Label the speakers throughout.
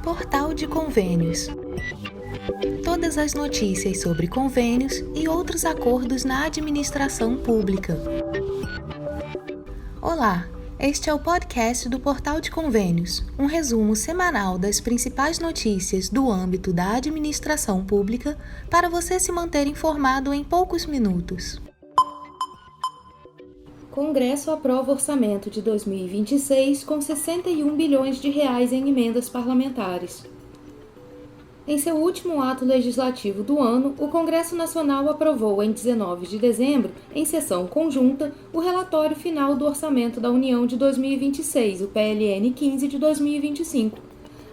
Speaker 1: Portal de Convênios. Todas as notícias sobre convênios e outros acordos na administração pública. Olá, este é o podcast do Portal de Convênios, um resumo semanal das principais notícias do âmbito da administração pública para você se manter informado em poucos minutos. Congresso aprova orçamento de 2026 com 61 bilhões de reais em emendas parlamentares. Em seu último ato legislativo do ano, o Congresso Nacional aprovou em 19 de dezembro, em sessão conjunta, o relatório final do Orçamento da União de 2026, o PLN 15 de 2025.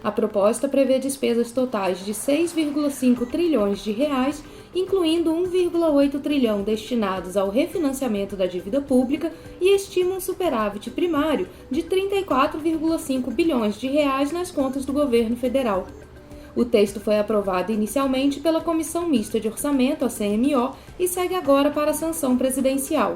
Speaker 1: A proposta prevê despesas totais de 6,5 trilhões de reais, incluindo 1,8 trilhão destinados ao refinanciamento da dívida pública e estima um superávit primário de 34,5 bilhões de reais nas contas do governo federal. O texto foi aprovado inicialmente pela Comissão Mista de Orçamento, a CMO, e segue agora para a sanção presidencial.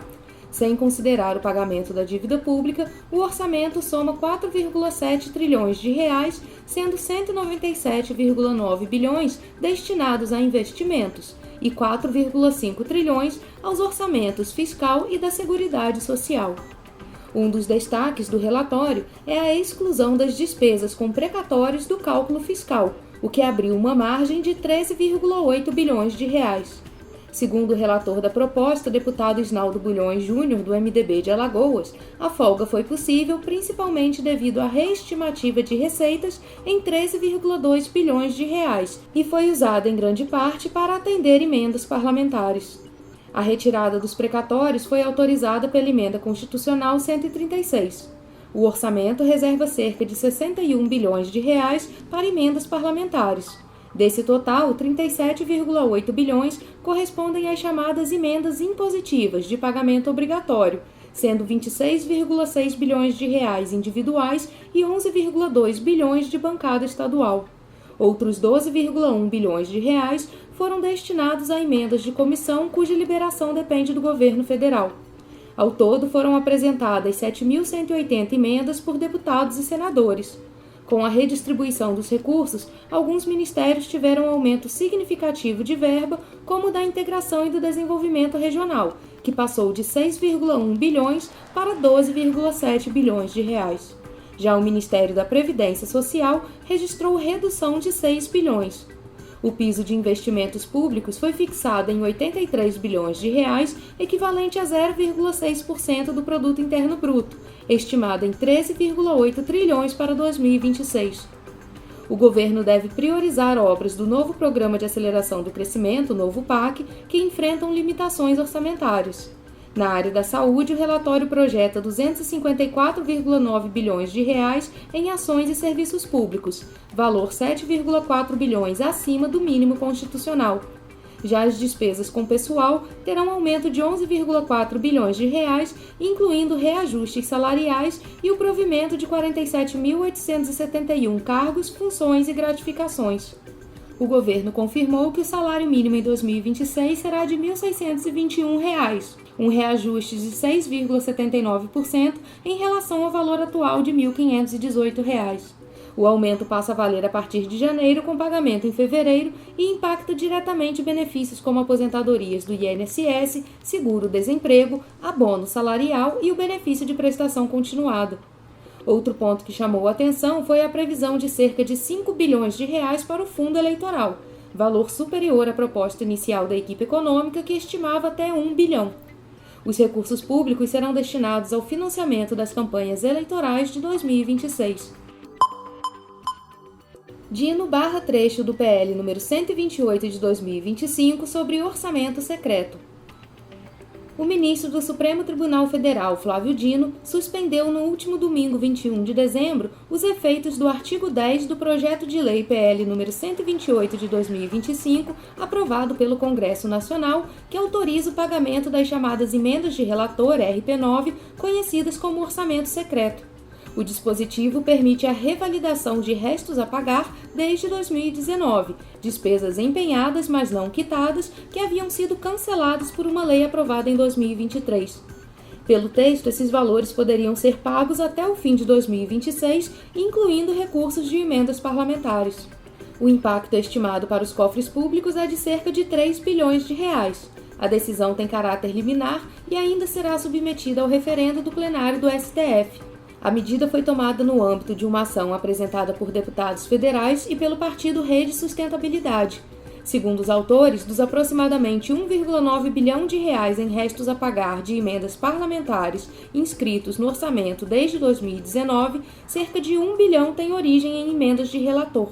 Speaker 1: Sem considerar o pagamento da dívida pública, o orçamento soma 4,7 trilhões de reais, sendo 197,9 bilhões destinados a investimentos e 4,5 trilhões aos orçamentos fiscal e da Seguridade Social. Um dos destaques do relatório é a exclusão das despesas com precatórios do cálculo fiscal, o que abriu uma margem de 13,8 bilhões de reais. Segundo o relator da proposta, deputado Isnaldo Bulhões Júnior, do MDB de Alagoas, a folga foi possível principalmente devido à reestimativa de receitas em 13,2 bilhões de reais e foi usada em grande parte para atender emendas parlamentares. A retirada dos precatórios foi autorizada pela Emenda Constitucional 136. O orçamento reserva cerca de 61 bilhões de reais para emendas parlamentares. Desse total, 37,8 bilhões correspondem às chamadas emendas impositivas de pagamento obrigatório, sendo 26,6 bilhões de reais individuais e 11,2 bilhões de bancada estadual. Outros 12,1 bilhões de reais foram destinados a emendas de comissão cuja liberação depende do governo federal. Ao todo, foram apresentadas 7.180 emendas por deputados e senadores. Com a redistribuição dos recursos, alguns ministérios tiveram aumento significativo de verba, como o da Integração e do Desenvolvimento Regional, que passou de 6,1 bilhões para 12,7 bilhões de reais. Já o Ministério da Previdência Social registrou redução de 6 bilhões. O piso de investimentos públicos foi fixado em 83 bilhões de reais, equivalente a 0,6% do Produto Interno Bruto, estimado em 13,8 trilhões para 2026. O governo deve priorizar obras do novo Programa de Aceleração do Crescimento, o novo PAC, que enfrentam limitações orçamentárias. Na área da saúde, o relatório projeta 254,9 bilhões de reais em ações e serviços públicos, valor 7,4 bilhões acima do mínimo constitucional. Já as despesas com pessoal terão aumento de 11,4 bilhões de reais, incluindo reajustes salariais e o provimento de 47.871 cargos, funções e gratificações. O governo confirmou que o salário mínimo em 2026 será de R$ 1.621, um reajuste de 6,79% em relação ao valor atual de R$ 1.518. O aumento passa a valer a partir de janeiro, com pagamento em fevereiro, e impacta diretamente benefícios como aposentadorias do INSS, seguro-desemprego, abono salarial e o benefício de prestação continuada. Outro ponto que chamou a atenção foi a previsão de cerca de 5 bilhões de reais para o fundo eleitoral, valor superior à proposta inicial da equipe econômica, que estimava até 1 bilhão. Os recursos públicos serão destinados ao financiamento das campanhas eleitorais de 2026. Dino barra trecho do PL número 128 de 2025 sobre orçamento secreto. O ministro do Supremo Tribunal Federal, Flávio Dino, suspendeu no último domingo 21 de dezembro os efeitos do artigo 10 do projeto de lei PL número 128 de 2025, aprovado pelo Congresso Nacional, que autoriza o pagamento das chamadas emendas de relator RP9, conhecidas como orçamento secreto. O dispositivo permite a revalidação de restos a pagar desde 2019, despesas empenhadas, mas não quitadas, que haviam sido canceladas por uma lei aprovada em 2023. Pelo texto, esses valores poderiam ser pagos até o fim de 2026, incluindo recursos de emendas parlamentares. O impacto estimado para os cofres públicos é de cerca de 3 bilhões de reais. A decisão tem caráter liminar e ainda será submetida ao referendo do plenário do STF. A medida foi tomada no âmbito de uma ação apresentada por deputados federais e pelo partido Rede Sustentabilidade. Segundo os autores, dos aproximadamente 1,9 bilhão de reais em restos a pagar de emendas parlamentares inscritos no orçamento desde 2019, cerca de 1 bilhão tem origem em emendas de relator.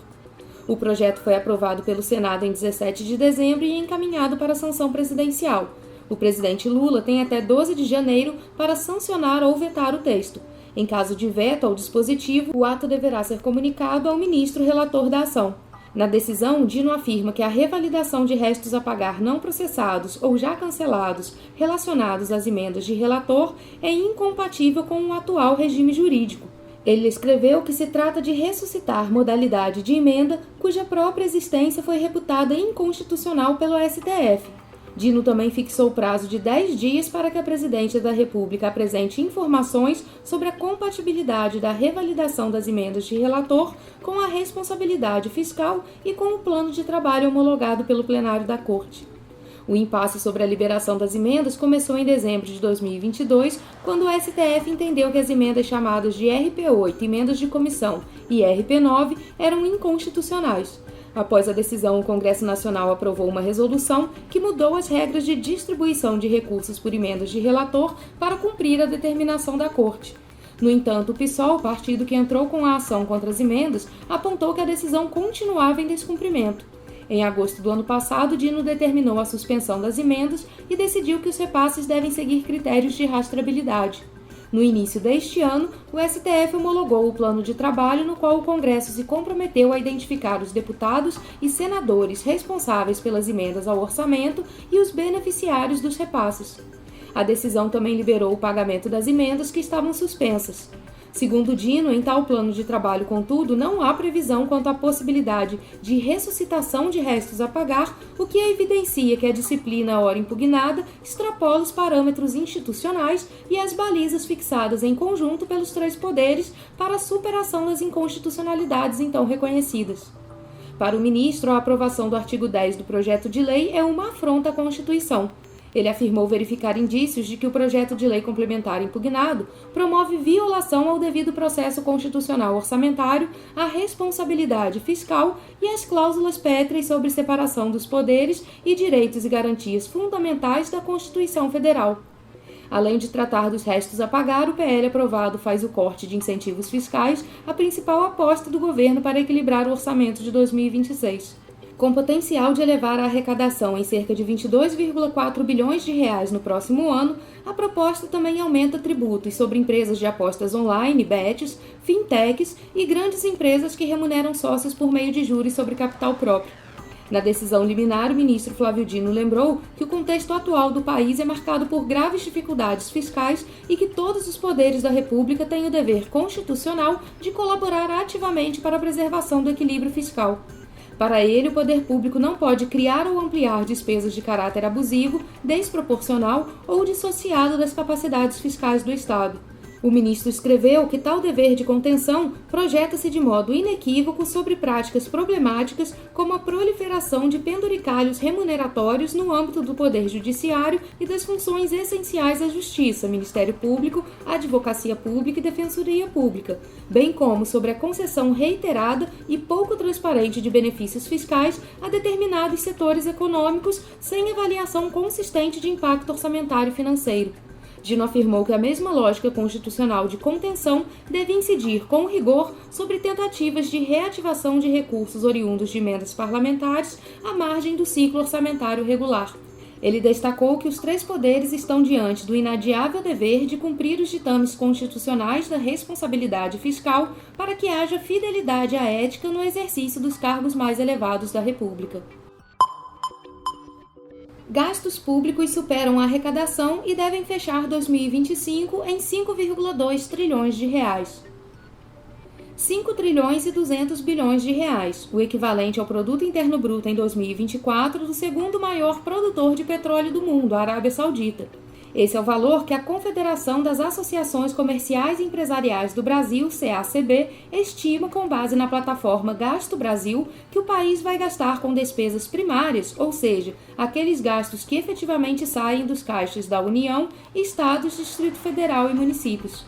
Speaker 1: O projeto foi aprovado pelo Senado em 17 de dezembro e encaminhado para a sanção presidencial. O presidente Lula tem até 12 de janeiro para sancionar ou vetar o texto. Em caso de veto ao dispositivo, o ato deverá ser comunicado ao ministro relator da ação. Na decisão, Dino afirma que a revalidação de restos a pagar não processados ou já cancelados relacionados às emendas de relator é incompatível com o atual regime jurídico. Ele escreveu que se trata de ressuscitar modalidade de emenda cuja própria existência foi reputada inconstitucional pelo STF. Dino também fixou o prazo de 10 dias para que a Presidência da República apresente informações sobre a compatibilidade da revalidação das emendas de relator com a responsabilidade fiscal e com o plano de trabalho homologado pelo plenário da Corte. O impasse sobre a liberação das emendas começou em dezembro de 2022, quando o STF entendeu que as emendas chamadas de RP8, emendas de comissão, e RP9 eram inconstitucionais. Após a decisão, o Congresso Nacional aprovou uma resolução que mudou as regras de distribuição de recursos por emendas de relator para cumprir a determinação da Corte. No entanto, o PSOL, partido que entrou com a ação contra as emendas, apontou que a decisão continuava em descumprimento. Em agosto do ano passado, Dino determinou a suspensão das emendas e decidiu que os repasses devem seguir critérios de rastreabilidade. No início deste ano, o STF homologou o plano de trabalho no qual o Congresso se comprometeu a identificar os deputados e senadores responsáveis pelas emendas ao orçamento e os beneficiários dos repasses. A decisão também liberou o pagamento das emendas que estavam suspensas. Segundo Dino, em tal plano de trabalho, contudo, não há previsão quanto à possibilidade de ressuscitação de restos a pagar, o que evidencia que a disciplina ora impugnada extrapola os parâmetros institucionais e as balizas fixadas em conjunto pelos três poderes para a superação das inconstitucionalidades então reconhecidas. Para o ministro, a aprovação do artigo 10 do projeto de lei é uma afronta à Constituição. Ele afirmou verificar indícios de que o projeto de lei complementar impugnado promove violação ao devido processo constitucional orçamentário, à responsabilidade fiscal e às cláusulas pétreas sobre separação dos poderes e direitos e garantias fundamentais da Constituição Federal. Além de tratar dos restos a pagar, o PL aprovado faz o corte de incentivos fiscais, a principal aposta do governo para equilibrar o orçamento de 2026. Com potencial de elevar a arrecadação em cerca de 22,4 bilhões de reais no próximo ano, a proposta também aumenta tributos sobre empresas de apostas online, bets, fintechs e grandes empresas que remuneram sócios por meio de juros sobre capital próprio. Na decisão liminar, o ministro Flávio Dino lembrou que o contexto atual do país é marcado por graves dificuldades fiscais e que todos os poderes da República têm o dever constitucional de colaborar ativamente para a preservação do equilíbrio fiscal. Para ele, o poder público não pode criar ou ampliar despesas de caráter abusivo, desproporcional ou dissociado das capacidades fiscais do Estado. O ministro escreveu que tal dever de contenção projeta-se de modo inequívoco sobre práticas problemáticas como a proliferação de penduricalhos remuneratórios no âmbito do Poder Judiciário e das funções essenciais à Justiça, Ministério Público, Advocacia Pública e Defensoria Pública, bem como sobre a concessão reiterada e pouco transparente de benefícios fiscais a determinados setores econômicos sem avaliação consistente de impacto orçamentário e financeiro. Dino afirmou que a mesma lógica constitucional de contenção deve incidir com rigor sobre tentativas de reativação de recursos oriundos de emendas parlamentares à margem do ciclo orçamentário regular. Ele destacou que os três poderes estão diante do inadiável dever de cumprir os ditames constitucionais da responsabilidade fiscal para que haja fidelidade à ética no exercício dos cargos mais elevados da República. Gastos públicos superam a arrecadação e devem fechar 2025 em 5,2 trilhões de reais. 5 trilhões e 200 bilhões de reais, o equivalente ao produto interno bruto em 2024 do segundo maior produtor de petróleo do mundo, a Arábia Saudita. Esse é o valor que a Confederação das Associações Comerciais e Empresariais do Brasil, CACB, estima com base na plataforma Gasto Brasil que o país vai gastar com despesas primárias, ou seja, aqueles gastos que efetivamente saem dos caixas da União, Estados, Distrito Federal e municípios.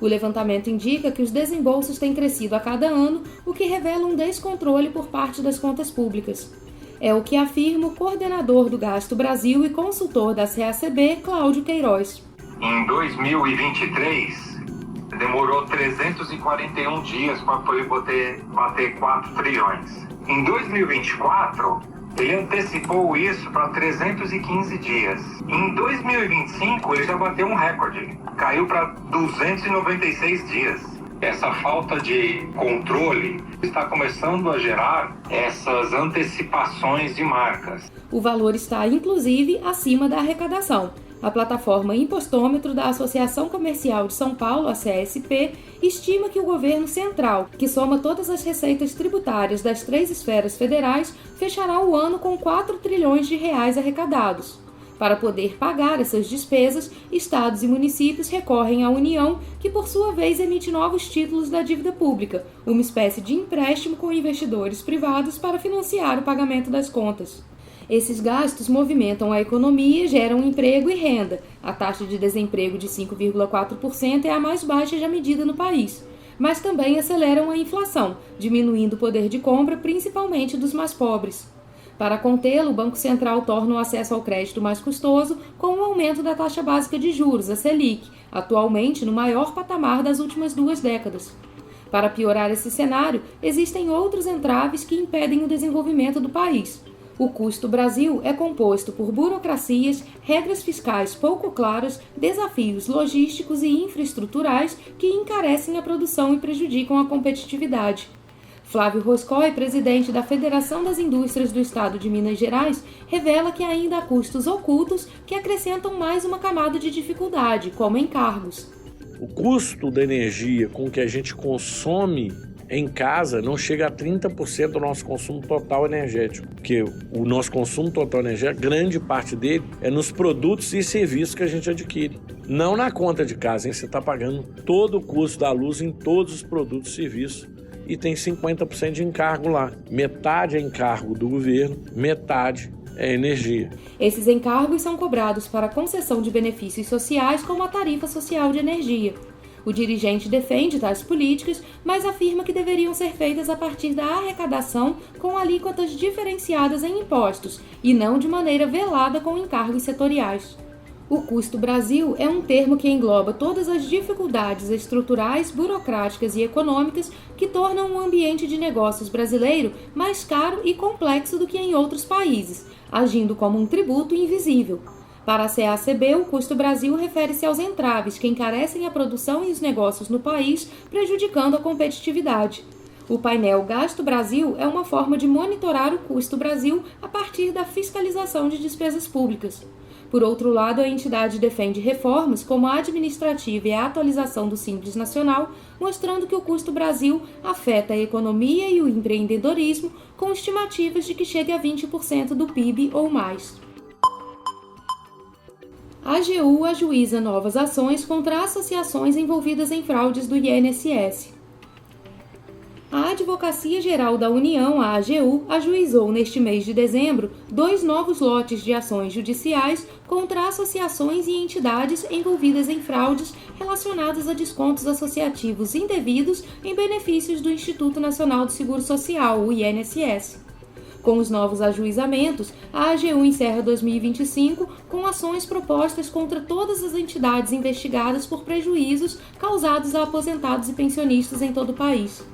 Speaker 1: O levantamento indica que os desembolsos têm crescido a cada ano, o que revela um descontrole por parte das contas públicas. É o que afirma o coordenador do Gasto Brasil e consultor da CACB, Cláudio Queiroz.
Speaker 2: Em 2023, demorou 341 dias para poder bater 4 trilhões. Em 2024, ele antecipou isso para 315 dias. Em 2025, ele já bateu um recorde, caiu para 296 dias. Essa falta de controle está começando a gerar essas antecipações de marcas.
Speaker 1: O valor está, inclusive, acima da arrecadação. A plataforma Impostômetro da Associação Comercial de São Paulo, a CSP, estima que o governo central, que soma todas as receitas tributárias das 3 esferas federais, fechará o ano com 4 trilhões de reais arrecadados. Para poder pagar essas despesas, estados e municípios recorrem à União, que por sua vez emite novos títulos da dívida pública, uma espécie de empréstimo com investidores privados para financiar o pagamento das contas. Esses gastos movimentam a economia, geram emprego e renda. A taxa de desemprego de 5,4% é a mais baixa já medida no país, mas também aceleram a inflação, diminuindo o poder de compra, principalmente dos mais pobres. Para contê-lo, o Banco Central torna o acesso ao crédito mais custoso com o aumento da taxa básica de juros, a Selic, atualmente no maior patamar das últimas 2 décadas. Para piorar esse cenário, existem outros entraves que impedem o desenvolvimento do país. O custo Brasil é composto por burocracias, regras fiscais pouco claras, desafios logísticos e infraestruturais que encarecem a produção e prejudicam a competitividade. Flávio Roscoe, presidente da Federação das Indústrias do Estado de Minas Gerais, revela que ainda há custos ocultos que acrescentam mais uma camada de dificuldade, como encargos.
Speaker 3: O custo da energia com que a gente consome em casa não chega a 30% do nosso consumo total energético, porque o nosso consumo total energético, grande parte dele é nos produtos e serviços que a gente adquire. Não na conta de casa, hein? Você está pagando todo o custo da luz em todos os produtos e serviços. E tem 50% de encargo lá. Metade é encargo do governo, metade é energia.
Speaker 1: Esses encargos são cobrados para concessão de benefícios sociais, como a tarifa social de energia. O dirigente defende tais políticas, mas afirma que deveriam ser feitas a partir da arrecadação com alíquotas diferenciadas em impostos e não de maneira velada com encargos setoriais. O custo Brasil é um termo que engloba todas as dificuldades estruturais, burocráticas e econômicas que tornam o ambiente de negócios brasileiro mais caro e complexo do que em outros países, agindo como um tributo invisível. Para a CACB, o custo Brasil refere-se aos entraves que encarecem a produção e os negócios no país, prejudicando a competitividade. O painel Gasto Brasil é uma forma de monitorar o custo Brasil a partir da fiscalização de despesas públicas. Por outro lado, a entidade defende reformas como a administrativa e a atualização do Simples Nacional, mostrando que o custo Brasil afeta a economia e o empreendedorismo, com estimativas de que chegue a 20% do PIB ou mais. A AGU ajuiza novas ações contra associações envolvidas em fraudes do INSS. A Advocacia Geral da União, a AGU, ajuizou neste mês de dezembro 2 novos lotes de ações judiciais contra associações e entidades envolvidas em fraudes relacionadas a descontos associativos indevidos em benefícios do Instituto Nacional do Seguro Social, o INSS. Com os novos ajuizamentos, a AGU encerra 2025 com ações propostas contra todas as entidades investigadas por prejuízos causados a aposentados e pensionistas em todo o país.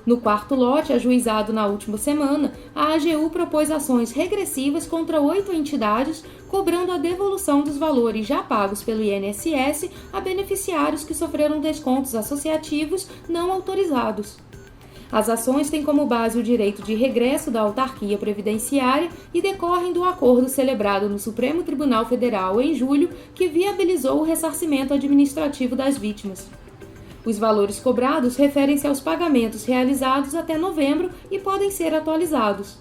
Speaker 1: No 4º lote, ajuizado na última semana, a AGU propôs ações regressivas contra 8 entidades, cobrando a devolução dos valores já pagos pelo INSS a beneficiários que sofreram descontos associativos não autorizados. As ações têm como base o direito de regresso da autarquia previdenciária e decorrem do acordo celebrado no Supremo Tribunal Federal em julho, que viabilizou o ressarcimento administrativo das vítimas. Os valores cobrados referem-se aos pagamentos realizados até novembro e podem ser atualizados.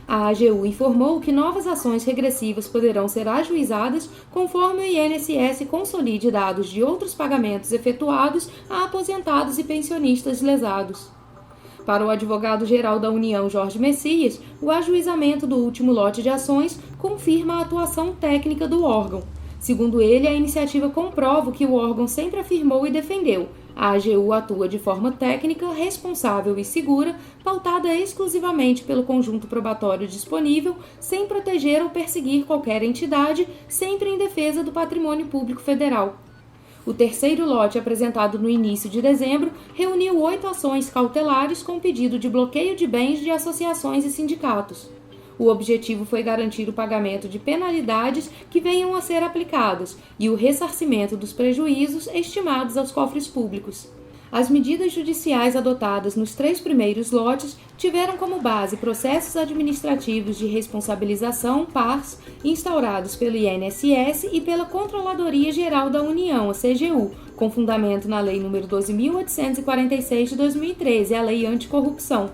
Speaker 1: A AGU informou que novas ações regressivas poderão ser ajuizadas conforme o INSS consolide dados de outros pagamentos efetuados a aposentados e pensionistas lesados. Para o advogado-geral da União, Jorge Messias, o ajuizamento do último lote de ações confirma a atuação técnica do órgão. Segundo ele, a iniciativa comprova o que o órgão sempre afirmou e defendeu. A AGU atua de forma técnica, responsável e segura, pautada exclusivamente pelo conjunto probatório disponível, sem proteger ou perseguir qualquer entidade, sempre em defesa do patrimônio público federal. O terceiro lote, apresentado no início de dezembro, reuniu 8 ações cautelares com pedido de bloqueio de bens de associações e sindicatos. O objetivo foi garantir o pagamento de penalidades que venham a ser aplicadas e o ressarcimento dos prejuízos estimados aos cofres públicos. As medidas judiciais adotadas nos 3 primeiros lotes tiveram como base processos administrativos de responsabilização PARS instaurados pelo INSS e pela Controladoria Geral da União, a CGU, com fundamento na Lei nº 12.846 de 2013, a Lei Anticorrupção.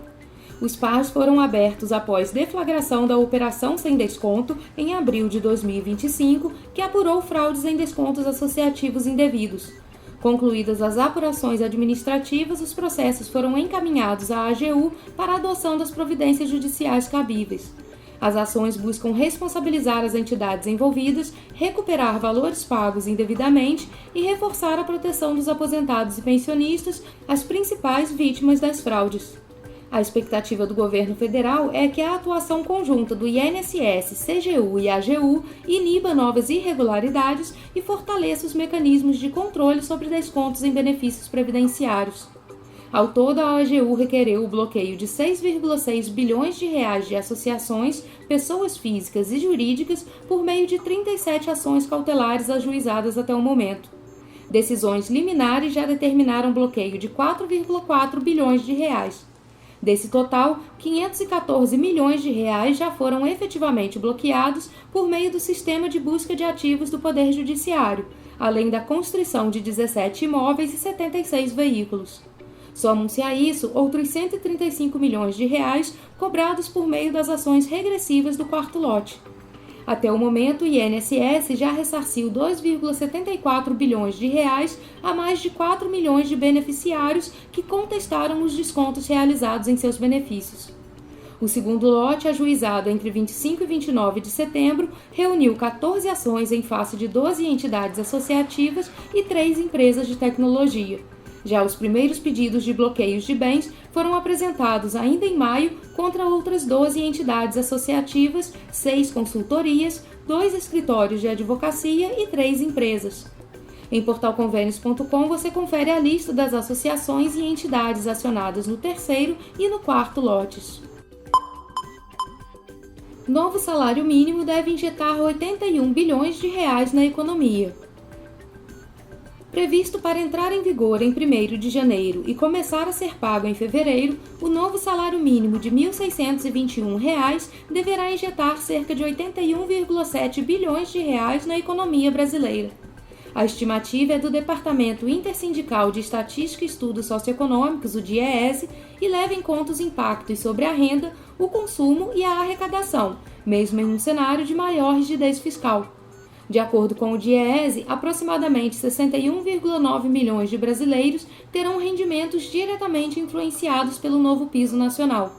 Speaker 1: Os PARs foram abertos após deflagração da Operação Sem Desconto, em abril de 2025, que apurou fraudes em descontos associativos indevidos. Concluídas as apurações administrativas, os processos foram encaminhados à AGU para a adoção das providências judiciais cabíveis. As ações buscam responsabilizar as entidades envolvidas, recuperar valores pagos indevidamente e reforçar a proteção dos aposentados e pensionistas, as principais vítimas das fraudes. A expectativa do governo federal é que a atuação conjunta do INSS, CGU e AGU iniba novas irregularidades e fortaleça os mecanismos de controle sobre descontos em benefícios previdenciários. Ao todo, a AGU requereu o bloqueio de 6,6 bilhões de reais de associações, pessoas físicas e jurídicas por meio de 37 ações cautelares ajuizadas até o momento. Decisões liminares já determinaram bloqueio de 4,4 bilhões de reais. Desse total, 514 milhões de reais já foram efetivamente bloqueados por meio do sistema de busca de ativos do Poder Judiciário, além da constrição de 17 imóveis e 76 veículos. Somam-se a isso outros 135 milhões de reais cobrados por meio das ações regressivas do quarto lote. Até o momento, o INSS já ressarciu 2,74 bilhões de reais a mais de 4 milhões de beneficiários que contestaram os descontos realizados em seus benefícios. O segundo lote, ajuizado entre 25 e 29 de setembro, reuniu 14 ações em face de 12 entidades associativas e 3 empresas de tecnologia. Já os primeiros pedidos de bloqueios de bens foram apresentados ainda em maio contra outras 12 entidades associativas, 6 consultorias, 2 escritórios de advocacia e 3 empresas. Em portalconvênios.com você confere a lista das associações e entidades acionadas no terceiro e no quarto lotes. Novo salário mínimo deve injetar 81 bilhões de reais na economia. Previsto para entrar em vigor em 1º de janeiro e começar a ser pago em fevereiro, o novo salário mínimo de R$ 1.621 deverá injetar cerca de 81,7 bilhões de reais na economia brasileira. A estimativa é do Departamento Intersindical de Estatística e Estudos Socioeconômicos, o DIEESE, e leva em conta os impactos sobre a renda, o consumo e a arrecadação, mesmo em um cenário de maior rigidez fiscal. De acordo com o DIEESE, aproximadamente 61,9 milhões de brasileiros terão rendimentos diretamente influenciados pelo novo piso nacional.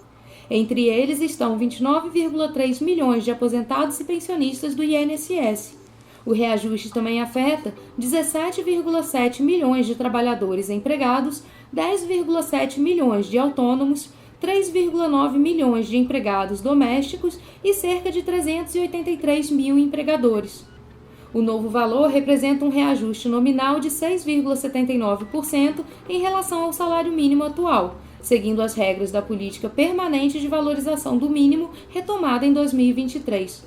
Speaker 1: Entre eles estão 29,3 milhões de aposentados e pensionistas do INSS. O reajuste também afeta 17,7 milhões de trabalhadores empregados, 10,7 milhões de autônomos, 3,9 milhões de empregados domésticos e cerca de 383 mil empregadores. O novo valor representa um reajuste nominal de 6,79% em relação ao salário mínimo atual, seguindo as regras da política permanente de valorização do mínimo retomada em 2023.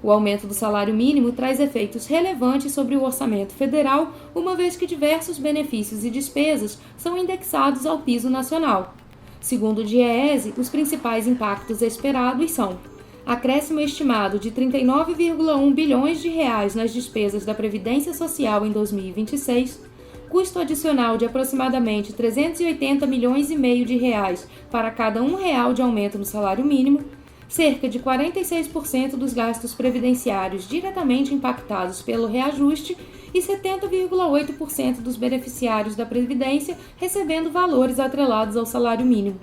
Speaker 1: O aumento do salário mínimo traz efeitos relevantes sobre o orçamento federal, uma vez que diversos benefícios e despesas são indexados ao piso nacional. Segundo o DIEESE, os principais impactos esperados são: acréscimo estimado de 39,1 bilhões de reais nas despesas da Previdência Social em 2026, custo adicional de aproximadamente 380 milhões e meio de reais para cada R$1 de aumento no salário mínimo, cerca de 46% dos gastos previdenciários diretamente impactados pelo reajuste e 70,8% dos beneficiários da Previdência recebendo valores atrelados ao salário mínimo.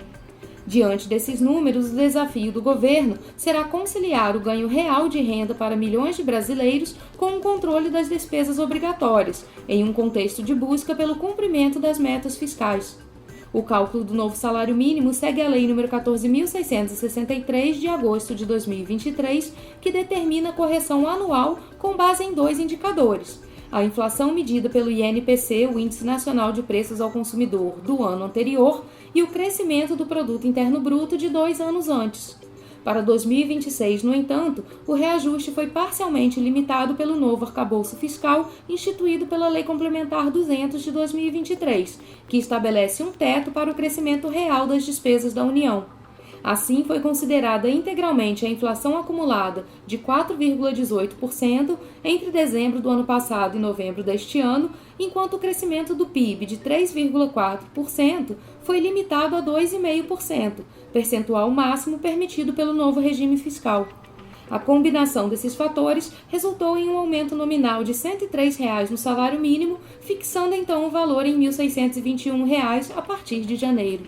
Speaker 1: Diante desses números, o desafio do governo será conciliar o ganho real de renda para milhões de brasileiros com o controle das despesas obrigatórias, em um contexto de busca pelo cumprimento das metas fiscais. O cálculo do novo salário mínimo segue a Lei nº 14.663, de agosto de 2023, que determina a correção anual com base em 2 indicadores: a inflação medida pelo INPC, o Índice Nacional de Preços ao Consumidor, do ano anterior, e o crescimento do Produto Interno Bruto de 2 anos antes. Para 2026, no entanto, o reajuste foi parcialmente limitado pelo novo arcabouço fiscal instituído pela Lei Complementar 200 de 2023, que estabelece um teto para o crescimento real das despesas da União. Assim, foi considerada integralmente a inflação acumulada de 4,18% entre dezembro do ano passado e novembro deste ano, enquanto o crescimento do PIB de 3,4% foi limitado a 2,5%, percentual máximo permitido pelo novo regime fiscal. A combinação desses fatores resultou em um aumento nominal de R$ 103 no salário mínimo, fixando então o valor em R$ 1.621 a partir de janeiro.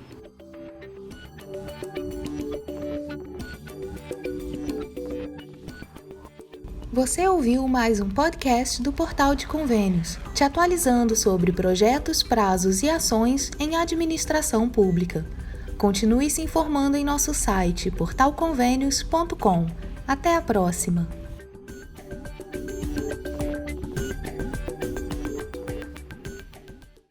Speaker 4: Você ouviu mais um podcast do Portal de Convênios, te atualizando sobre projetos, prazos e ações em administração pública. Continue se informando em nosso site portalconvenios.com. Até a próxima!